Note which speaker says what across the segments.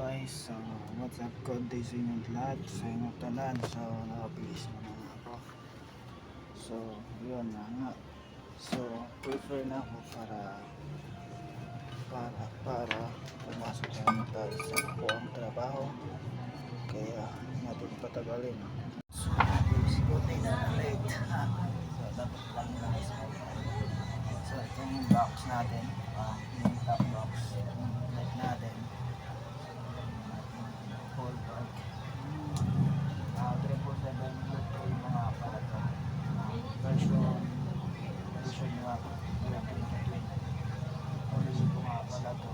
Speaker 1: guys, so what's up, good day sa inyong lahat, sa inyong tanan. So nakabilis na nga ako. So yun na nga. So prefer na ako para pumasok na tayo sa buong trabaho, kaya natin patagalin. So guys, good day na ulit. So dapat lang na so ito yung box natin, yung top box, yung light natin, whole bag, 777 Bluetooth yung mga aparato, version nga yung 2020. Origin ko nga pala to,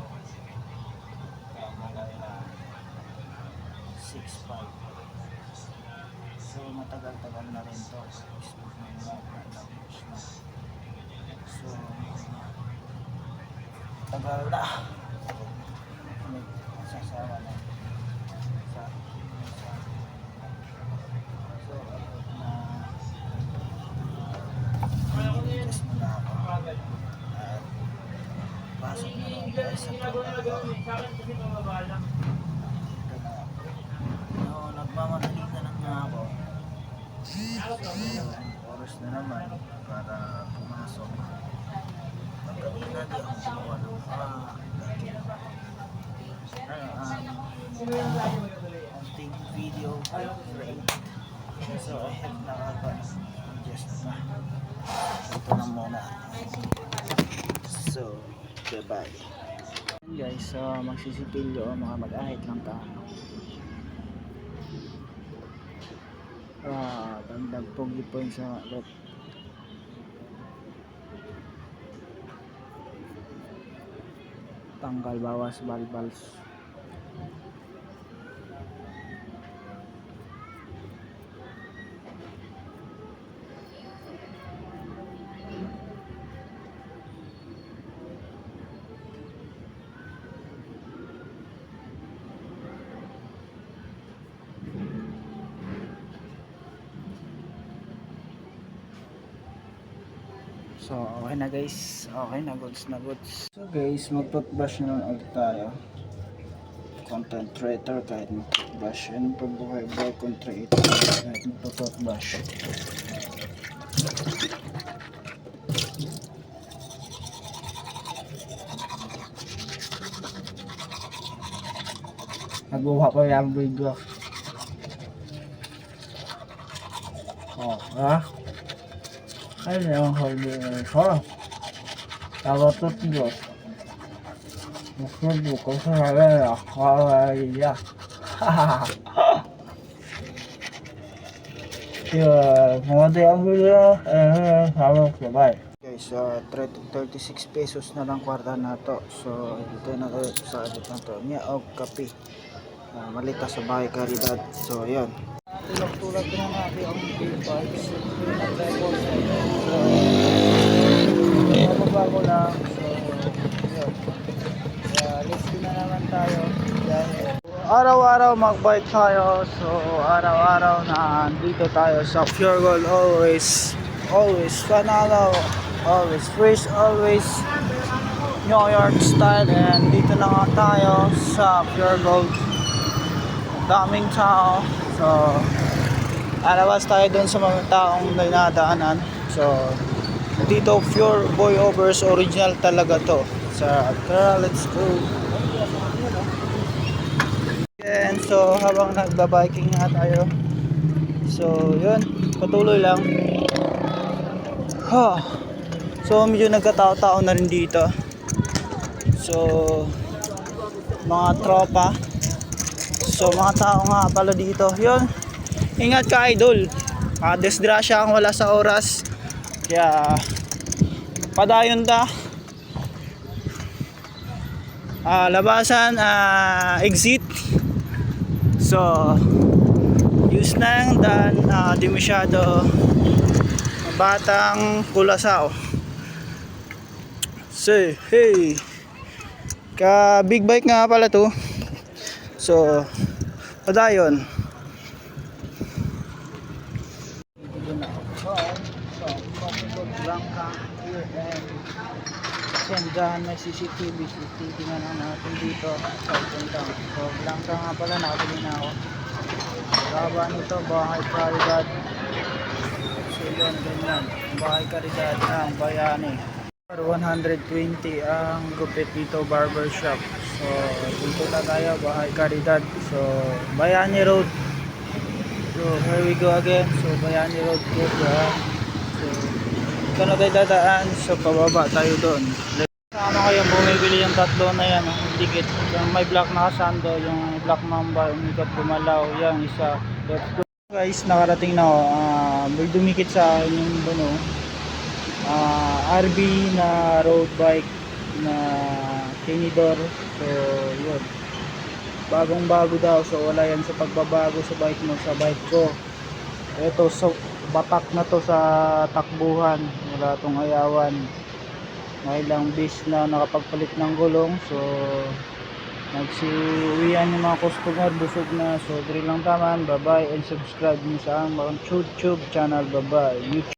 Speaker 1: malay na 6.5. So matagal-tagal na rin to, Facebook na yung language na. So tagal na, sasawa na so abot na minutes muna ako at pasok na rin tayo sa trabaho. Nagmamadali na lang na ako, oras na naman para pumasok. Pagkabi na di ako gumawa ng konting video frame. So I have nakaka-adjust na. Ito na muna. So goodbye guys. So magsisipilyo, mga mag-ahit lang tayo. Dagdag pogi points sa lot. Tanggal bawas balbals. So okay na guys, okay na, goods na goods. So guys, mag-toothbrush na lang ulit tayo. Content creator kahit mag-toothbrush, and pagbuhay content creator kahit mag-toothbrush. Nagbuha pa yung video. Oh, ha? Ay, yung hali ko. Tapos ito. Maksud ko sa hali ako ay ya. Mga ang video, sama sabay. Guys, 36 pesos na lang kwarta na to. So, ito na tayo sa edit na to. Niya o kape. Malita sa bahay kalidad. So, yan. Tulad ko na natin ang bikes. Mababago lang. So, yun. Let's go na naman tayo. Araw-araw mag-bike tayo. So, araw-araw na dito tayo sa Pure Gold. Always panalo. Always fresh. Always New York style. And dito na nga tayo sa Pure Gold. Daming tao. So, alabas tayo dun sa mga taong dinadaanan. So, dito Pure Boy Overs, original talaga to. Tara, let's go. And so, habang nagbabiking nga tayo, so, yun, patuloy lang. So, medyo nagkatao-tao na rin dito. So, mga tropa. So mga tao nga pala dito. Yun, ingat ka idol. Desgrasya kang wala sa oras. Kaya padayon ta. Labasan, exit. So use na yung daan, di masyado batang kulasaw. So hey, ka big bike nga pala to. So padayon. yan, dyan may CCTV nga lang natin dito sa lang. So Blanca nga pala, nakabili na ako. Kaba nito, bahay Caridad. So yun, ganyan, bahay Caridad ng Bayani. 120 ang gupit dito, barbershop. So dito na tayo, bahay Caridad. So Bayani Road. So here we go again. So Bayani Road good, so ito na tayo dadaan. So pababa tayo doon. Ano kayo bumibili yung tatlo na yan, dikit. Yung may black na kasando, yung black mamba, umikot gumalaw, yan isa. Let's go guys, nakarating na ako. May dumikit sa akin yung buno. RB na road bike na tinidor. So yun, bagong bago daw. So wala yan sa pagbabago sa bike mo, sa bike ko. Ito, so batak na to sa takbuhan, wala tong ayawan. May ilang bis na nakapagpalit ng gulong. So nagsiuwian yung mga customer, busog na. So diri lang taman, bye bye and subscribe nyo sa aming YouTube channel. Bye bye.